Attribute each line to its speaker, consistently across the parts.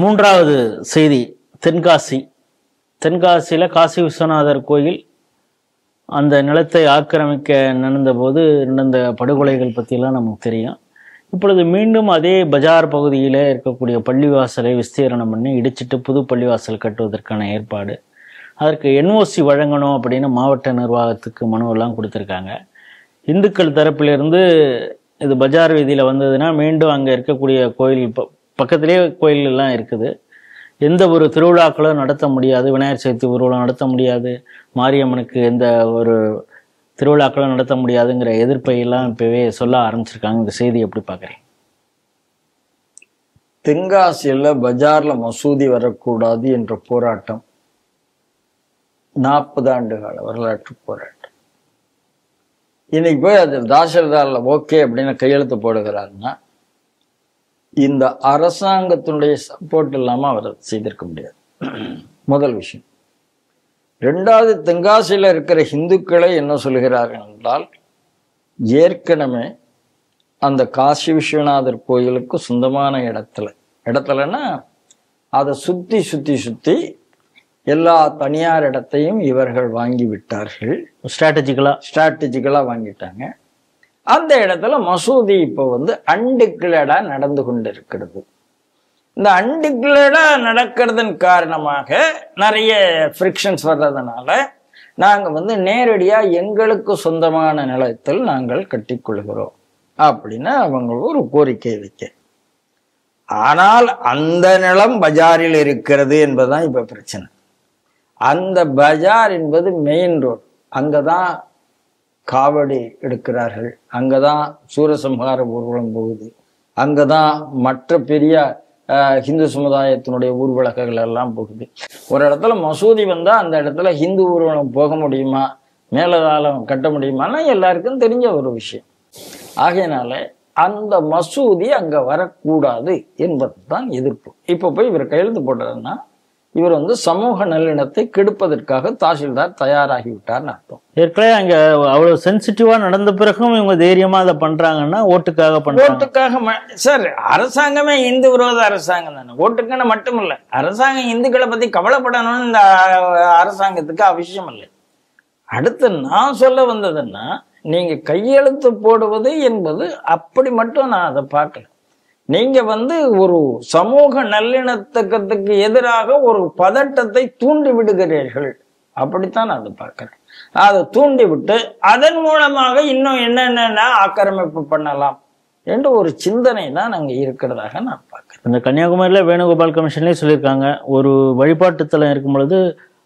Speaker 1: மூன்றாவது செய்தி தென்காசி. தென்காசியில் காசி விஸ்வநாதர் கோயில் அந்த நிலத்தை ஆக்கிரமிக்க நடந்தபோது நடந்த படுகொலைகள் பற்றிலாம் நமக்கு தெரியும். இப்பொழுது மீண்டும் அதே பஜார் பகுதியில் இருக்கக்கூடிய பள்ளிவாசலை விஸ்தீரணம் பண்ணி இடிச்சிட்டு புது பள்ளிவாசல் கட்டுவதற்கான ஏற்பாடு, அதற்கு என்ஓசி வழங்கணும் அப்படின்னு மாவட்ட நிர்வாகத்துக்கு மனுவெல்லாம் கொடுத்துருக்காங்க. இந்துக்கள் தரப்பிலிருந்து இது பஜார் வீதியில் வந்ததுன்னா மீண்டும் அங்கே இருக்கக்கூடிய கோயில் பக்கத்திலே கோயிலெல்லாம் இருக்குது, எந்த ஒரு திருவிழாக்களும் நடத்த முடியாது, விநாயகர் சதுர்த்தி ஊர்வலம் நடத்த முடியாது, மாரியம்மனுக்கு எந்த ஒரு திருவிழாக்களும் நடத்த முடியாதுங்கிற எதிர்ப்பையெல்லாம் இப்பவே சொல்ல ஆரம்பிச்சிருக்காங்க. இந்த செய்தி எப்படி பார்க்குறீங்க?
Speaker 2: தென்காசியில் பஜார்ல மசூதி வரக்கூடாது என்ற போராட்டம் 40 ஆண்டு கால வரலாற்று போராட்டம். இன்னைக்கு போய் அது தாசில்தார்ல ஓகே அப்படின்னு கையெழுத்து போடுகிறாருன்னா இந்த அரசாங்கத்தினுடைய சப்போர்ட் இல்லாம அவர் செய்திருக்க முடியாது. முதல் விஷயம். ரெண்டாவது, தென்காசியில் இருக்கிற இந்துக்களை என்ன சொல்கிறார்கள் என்றால், ஏற்கனவே அந்த காசி விஸ்வநாதர் கோயிலுக்கு சொந்தமான இடத்துலன்னா அதை சுத்தி சுத்தி சுத்தி எல்லா தனியார் இடத்தையும் இவர்கள் வாங்கி விட்டார்கள். ஸ்ட்ராட்டஜிக்கலா வாங்கிட்டாங்க. அந்த இடத்துல மசூதி இப்போ அன்டிக்ளேர்டா நடந்து கொண்டிருக்கிறது. இந்த அன்டிக்ளேர்டா நடக்கிறதன் காரணமாக நிறைய ஃப்ரிக்ஷன்ஸ் வர்றதுனால நாங்க நேரடியா எங்களுக்கு சொந்தமான நிலத்தில் நாங்கள் கட்டிக்கொள்கிறோம் அப்படின்னு அவங்க ஒரு கோரிக்கை வைக்க. ஆனால் அந்த நிலம் பஜாரில் இருக்கிறது என்பதுதான் இப்ப பிரச்சனை. அந்த பஜார் என்பது மெயின் ரோடு. அங்கதான் காவடி எடுக்கிறார்கள், அங்கதான் சூரசம்ஹார ஊர்வலம் போகுது, அங்கதான் மற்ற பெரிய ஹிந்து சமுதாயத்தினுடைய ஊர்வலங்கள் எல்லாம் போகுது. ஒரு இடத்துல மசூதி வந்தா அந்த இடத்துல ஹிந்து ஊர்வலம் போக முடியுமா, மேலதாளம் கட்ட முடியுமான்னா எல்லாருக்கும் தெரிஞ்ச ஒரு விஷயம். ஆகையினால அந்த மசூதி அங்க வரக்கூடாது என்பதுதான் எதிர்ப்பு. இப்ப போய் இவர் கையெழுத்து போடுறதுன்னா இவர் சமூக நல்லிணத்தை கெடுப்பதற்காக தாசில்தார் தயாராகிவிட்டார்னு அர்த்தம்.
Speaker 1: ஏற்கனவே அங்க அவ்வளவு சென்சிட்டிவா நடந்த பிறகும் இவங்க தைரியமா அதை பண்றாங்கன்னா ஓட்டுக்காக பண்றாங்க.
Speaker 2: ஓட்டுக்காக சார், அரசாங்கமே இந்து விரோத அரசாங்கம் தானே. ஓட்டுக்கான மட்டும் இல்ல, அரசாங்கம் இந்துக்களை பத்தி கவலைப்படணும்னு இந்த அரசாங்கத்துக்கு அவசியம் இல்லை. அடுத்து நான் சொல்ல வந்ததுன்னா, நீங்க கையெழுத்து போடுவது என்பது அப்படி மட்டும் நான் அதை பார்க்கல. நீங்க ஒரு சமூக நல்லிணக்கத்துக்கு எதிராக ஒரு பதட்டத்தை தூண்டி விடுகிறீர்கள், அப்படித்தான் நான் அதை பார்க்கிறேன். அதை தூண்டி விட்டு அதன் மூலமாக இன்னும் என்னென்ன ஆக்கிரமிப்பு பண்ணலாம் என்ற ஒரு சிந்தனை தான் அங்க இருக்கிறதாக நான் பார்க்கிறேன்.
Speaker 1: இந்த கன்னியாகுமரியில வேணுகோபால் கமிஷன்லேயே சொல்லியிருக்காங்க, ஒரு வழிபாட்டுத்தலம் இருக்கும் பொழுது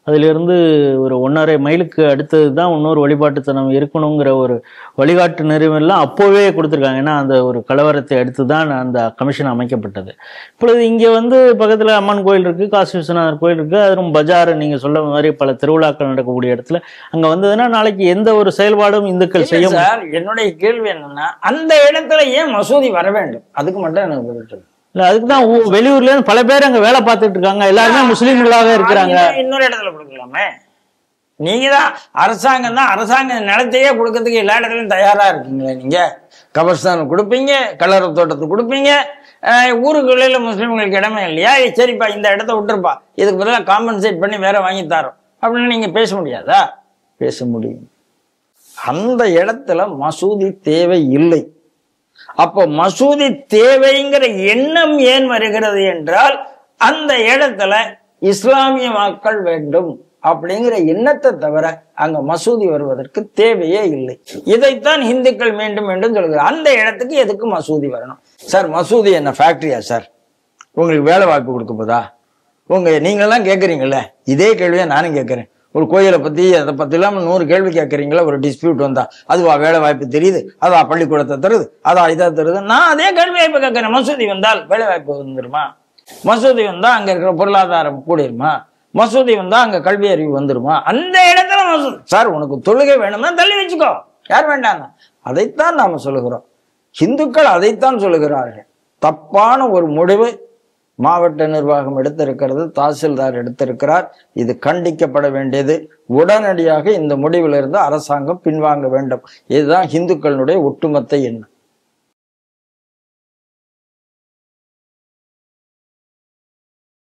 Speaker 1: அதிலிருந்து ஒரு 1.5 மைலுக்கு அடுத்தது தான் இன்னொரு வழிபாட்டுத்தனம் இருக்கணுங்கிற ஒரு வழிகாட்டு நெறிமெல்லாம் அப்போவே கொடுத்துருக்காங்க. ஏன்னா அந்த ஒரு கலவரத்தை அடுத்து தான் அந்த கமிஷன் அமைக்கப்பட்டது. இப்பொழுது இங்கே பக்கத்தில் அம்மன் கோயில் இருக்கு, காசி விஸ்வநாதர் கோயில் இருக்கு, அதுவும் பஜார் நீங்க சொல்ல மாதிரி பல திருவிழாக்கள் நடக்கக்கூடிய இடத்துல அங்க வந்ததுன்னா நாளைக்கு எந்த ஒரு செயல்பாடும் இந்துக்கள் செய்ய.
Speaker 2: என்னுடைய கேள்வி என்னன்னா, அந்த இடத்துல ஏன் மசூதி வர வேண்டும்? அதுக்கு மட்டும் எனக்கு
Speaker 1: இல்ல, அதுக்குதான் வெளியூர்ல இருந்து பல பேர் அங்க வேலை பார்த்துட்டு இருக்காங்க, எல்லாருமே முஸ்லீம்களாக இருக்கிறாங்க.
Speaker 2: இன்னொரு இடத்துல கொடுக்கலாமே. நீங்க தான் அரசாங்கம் தான், அரசாங்க நிலத்தையே கொடுக்கறதுக்கு எல்லா இடத்துலயும் தயாரா இருக்கீங்களே. நீங்க கபர்ஸ்தான் கொடுப்பீங்க, கலர தோட்டத்துக்கு கொடுப்பீங்க, ஊருக்குள்ள முஸ்லீம்களுக்கு இடமே இல்லையா? சரிப்பா இந்த இடத்த விட்டுருப்பா, இதுக்கு பதிலாக காம்பன்சேட் பண்ணி வேற வாங்கி தரோம் அப்படின்னு நீங்க பேச முடியாதா? பேச முடியும். அந்த இடத்துல மசூதி தேவை இல்லை. அப்போ மசூதி தேவைங்கிற எண்ணம் ஏன் வருகிறது என்றால், அந்த இடத்துல இஸ்லாமிய மக்கள் வேண்டும் அப்படிங்கிற எண்ணத்தை தவிர அங்க மசூதி வருவதற்கு தேவையே இல்லை. இதைத்தான் இந்துக்கள் மீண்டும் மீண்டும் சொல்கிறார். அந்த இடத்துக்கு எதுக்கு மசூதி வரணும் சார்? மசூதி என்ன ஃபேக்டரியா சார்? உங்களுக்கு வேலை வாய்ப்பு கொடுக்க போதா? நீங்கெல்லாம் கேட்குறீங்கல்ல, இதே கேள்வியை நானும் கேட்குறேன். ஒரு கோயிலை பத்தி அதை பத்தி இல்லாம 100 கேள்வி கேட்கறீங்களா? ஒரு டிஸ்பியூட் வந்தா அதுவா வேலை வாய்ப்பு தெரியுது, அதா பள்ளிக்கூடத்தை தருது, அதா இதா தருது. நான் அதே கேள்வி வாய்ப்பு கேட்கறேன். மசூதி வந்தால் வேலை வாய்ப்பு வந்துருமா? மசூதி வந்தா அங்க இருக்கிற பொருளாதாரம் கூடிருமா? மசூதி வந்தா அங்க கல்வி அறிவு வந்துருமா? அந்த இடத்துல மசூதி சார், உனக்கு தொழுகை வேணும்னா தள்ளி வச்சுக்கோ, யார் வேண்டாங்க. அதைத்தான் நாம சொல்லுகிறோம். இந்துக்கள் அதைத்தான் சொல்லுகிறார்கள். தப்பான ஒரு முடிவு மாவட்ட நிர்வாகம் எடுத்திருக்கிறது, தாசில்தார் எடுத்திருக்கிறார். இது கண்டிக்கப்பட வேண்டியது. உடனடியாக இந்த முடிவிலிருந்து அரசாங்கம் பின்வாங்க வேண்டும். இதுதான் இந்துக்களுடைய ஒட்டுமொத்த எண்ணம்.